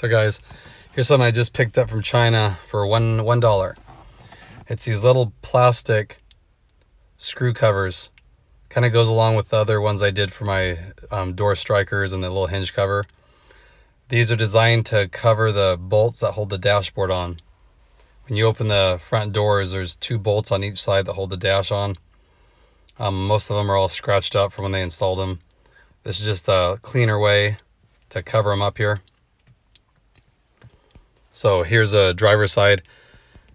So guys, here's something I just picked up from China for $1. It's these little plastic screw covers. Kind of goes along with the other ones I did for my door strikers and the little hinge cover. These are designed to cover the bolts that hold the dashboard on. When you open the front doors, there's 2 bolts on each side that hold the dash on. Most of them are all scratched up from when they installed them. This is just a cleaner way to cover them up here. So here's a driver's side.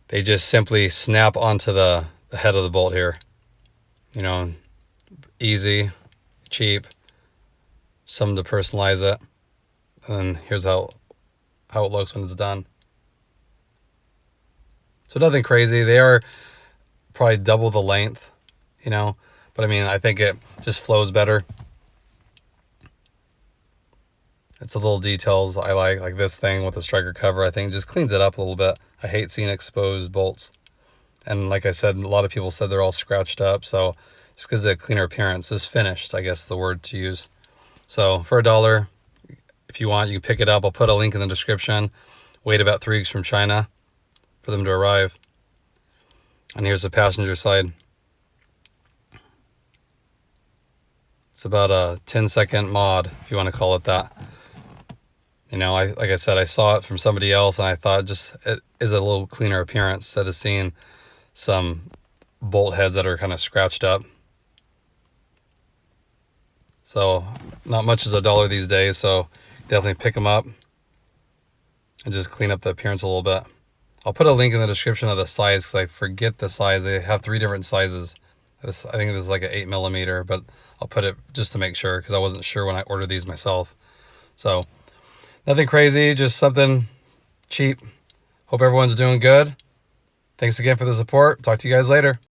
They just simply snap onto the head of the bolt here. You know, easy, cheap, something to personalize it. And here's how it looks when it's done. So nothing crazy. They are probably double the length, you know, but I mean, I think it just flows better. It's the little details I like this thing with the striker cover. I think just cleans it up a little bit. I hate seeing exposed bolts. And like I said, a lot of people said they're all scratched up. So just gives it a cleaner appearance. It's finished, I guess the word to use. So for $1, if you want, you can pick it up. I'll put a link in the description. Wait about 3 weeks from China for them to arrive. And here's the passenger side. It's about a 10-second mod, if you want to call it that. You know, like I said, I saw it from somebody else and I thought just it is a little cleaner appearance instead of seeing some bolt heads that are kind of scratched up. So not much is $1 these days, so definitely pick them up and just clean up the appearance a little bit. I'll put a link in the description of the size because I forget the size. They have 3 different sizes. I think this is like an 8mm, but I'll put it just to make sure because I wasn't sure when I ordered these myself. So nothing crazy, just something cheap. Hope everyone's doing good. Thanks again for the support. Talk to you guys later.